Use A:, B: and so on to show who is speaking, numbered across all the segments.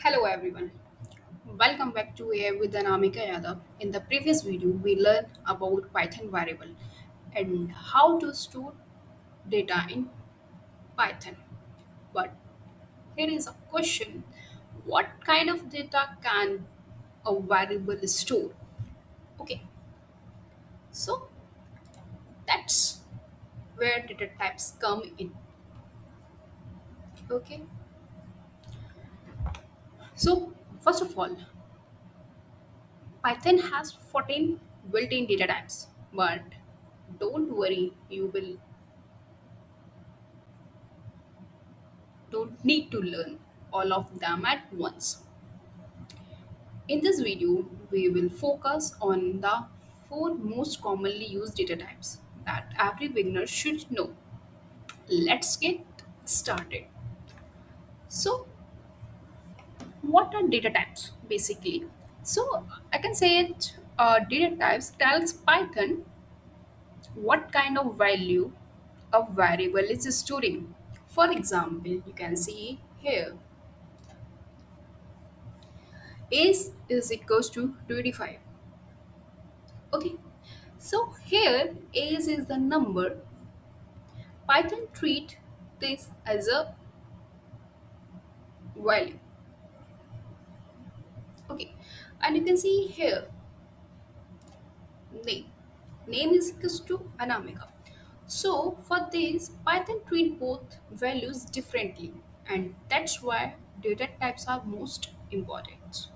A: Hello everyone. Welcome back to AI with Anamika Yadav. In the previous video, we learned about Python variable and how to store data in Python. But here is a question. What kind of data can a variable store? Okay, so that's where data types come in. Okay, so first of all, Python has 14 built-in data types, but don't worry, you will don't need to learn all of them at once. In this video, we will focus on the four most commonly used data types that every beginner should know. Let's get started. So, what are data types basically? So, I can say it data types tells Python what kind of value a variable is storing. For example, you can see here is equals to 25. Okay, so here age is the number. Python treat this as a value. Okay, and you can see here name. Name is equals to Anamika. So for this, Python treat both values differently, and that's why data types are most important.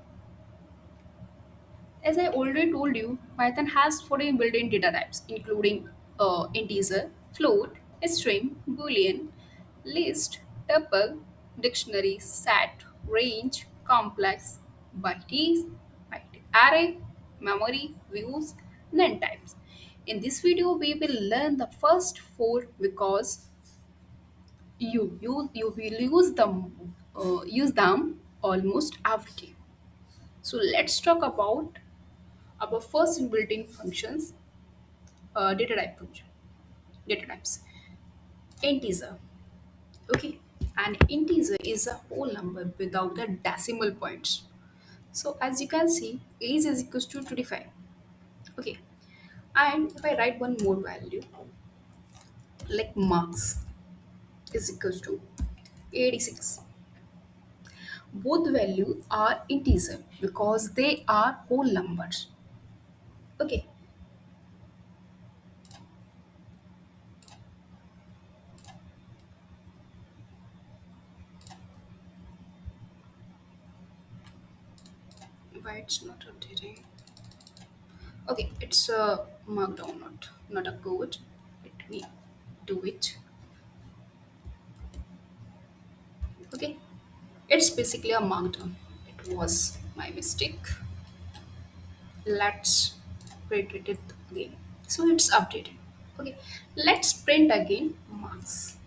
A: As I already told you, Python has 14 built-in data types, including integer, float, string, boolean, list, tuple, dictionary, set, range, complex, byte array, memory, views, none types. In this video, we will learn the first four because you will use them almost every day. So let's talk about our first built-in functions, data type function, data types. Integer. Okay, an integer is a whole number without the decimal points. So as you can see, age is equals to 25. Okay, and if I write one more value like marks is equals to 86. Both values are integer because they are whole numbers. Okay, why it's not updating? Okay, it's a markdown, not a code. Let me do it. Okay, it's basically a markdown. It was my mistake. Let's print it again. So it's updated. Okay, let's print again marks.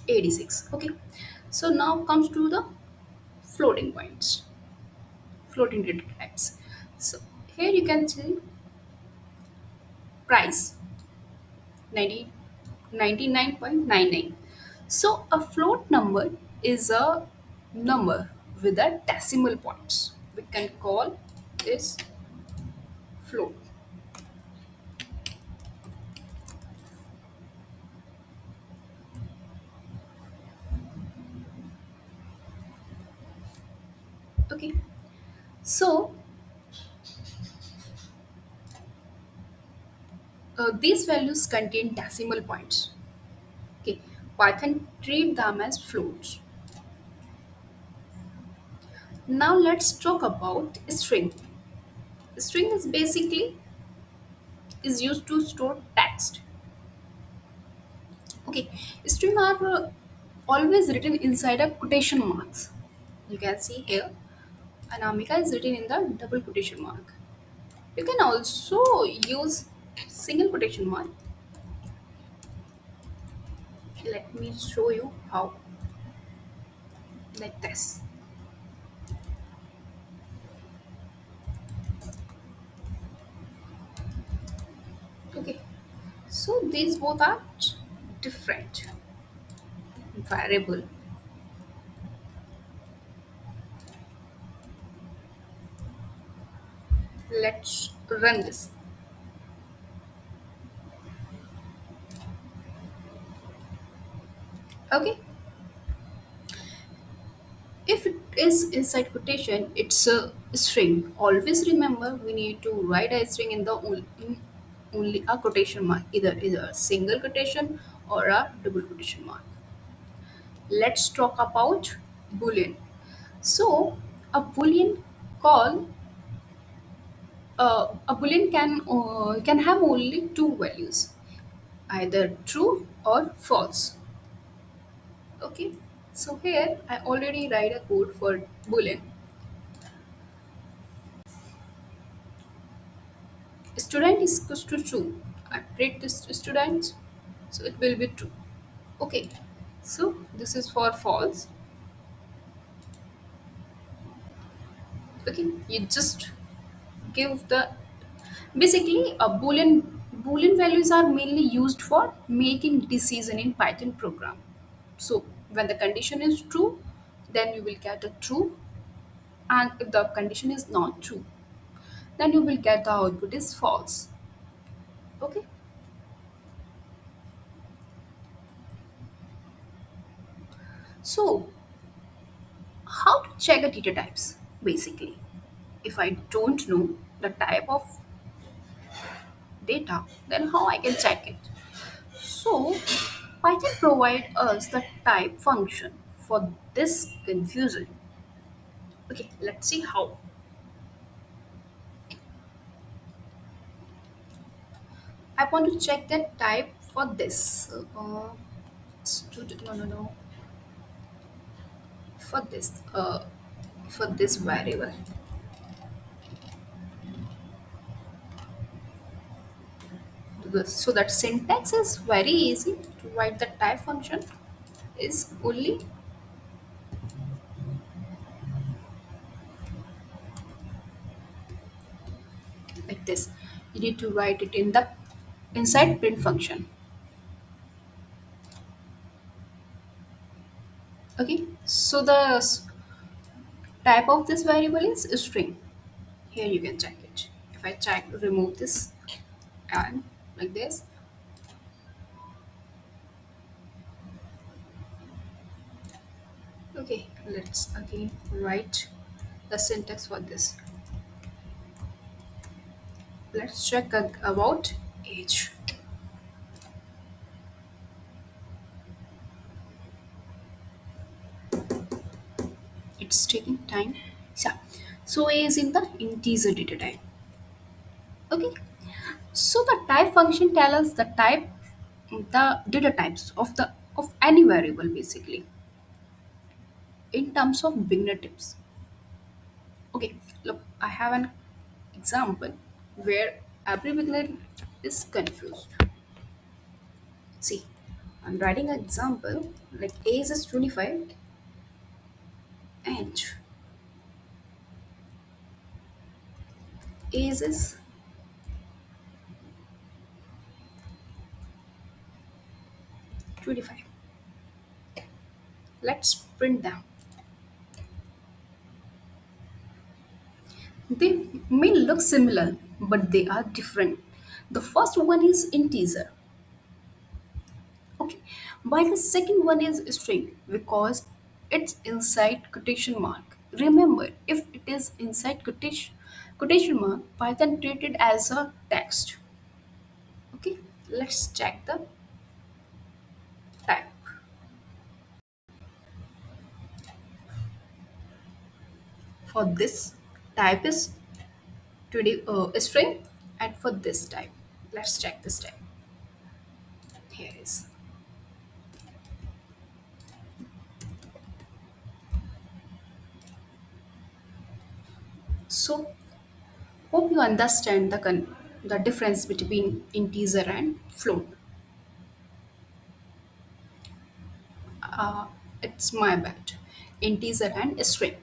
A: 86. Okay, so now comes to the floating points, floating data types. So here you can see price 90, 99.99. So a float number is a number with a decimal points. We can call this float. Okay, so these values contain decimal points. Okay, Python treat them as floats. Now let's talk about string. String is basically is used to store text. Okay, string are always written inside a quotation marks. You can see here, Anamika is written in the double quotation mark. You can also use single quotation mark. Let me show you how, like this. Okay, so these both are different variable. Let's run this. Okay, if it is inside quotation, it's a string. Always remember we need to write a string in the in only a quotation mark, either a single quotation or a double quotation mark. Let's talk about boolean. So a boolean call a boolean can have only two values, either true or false. Okay, so here I already write a code for boolean. Student is equals to true. I print this student, so it will be true. Okay, so this is for false. Okay, you just give the basically a boolean values are mainly used for making decision in Python program. So when the condition is true, then you will get a true, and if the condition is not true, then you will get the output is false. Okay, so how to check the data types? Basically, if I don't know the type of data, then how I can check it? So Python provide us the type function for this confusion. Okay, let's see how. I want to check the type for this. Student, no, no, no. For this variable. So that syntax is very easy to write the type function is only like this. You need to write it in the inside print function. Okay, so the type of this variable is a string. Here you can check it. If I check remove this and like this, okay, let's again write the syntax for this. Let's check about age. It's taking time. Yeah, so a is in the integer data type. Okay, so the type function tells us the type, the data types of the of any variable basically in terms of beginner tips. Okay, look, I have an example where every beginner is confused. See, I'm writing an example like age is 25 and age is 25. Let's print them. They may look similar, but they are different. The first one is integer. Okay, while the second one is string because it's inside quotation mark. Remember, if it is inside quotation mark, Python treat it as a text. Okay, let's check the type. For this type is today string, and for this type, let's check this type. Here is. So hope you understand the difference between integer and float. Uh, it's my bad. Integer and string.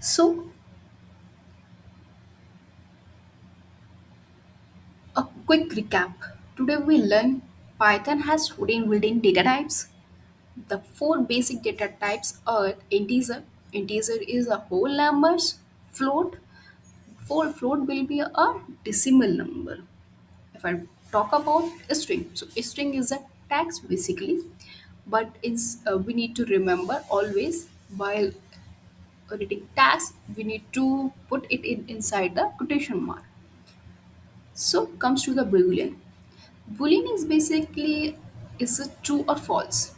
A: So Quick recap. Today we learn Python has 14 built-in data types. The four basic data types are integer. Integer is a whole numbers. Float. For float will be a decimal number. If I talk about a string, so a string is a text basically, but is we need to remember always while reading text we need to put it in inside the quotation mark. So comes to the boolean. Boolean is basically is a true or false.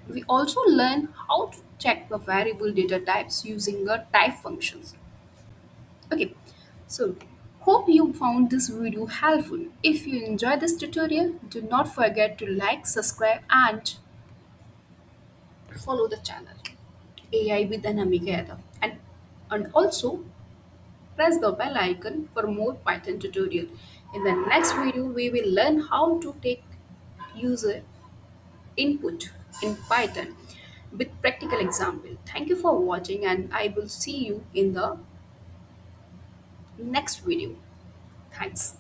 A: We also learn how to check the variable data types using the type functions. Okay, so hope you found this video helpful. If you enjoyed this tutorial, do not forget to like, subscribe, and follow the channel AI with Anamika Yadav. And also press the bell icon for more Python tutorial. In the next video, we will learn how to take user input in Python with practical example. Thank you for watching and I will see you in the next video. Thanks.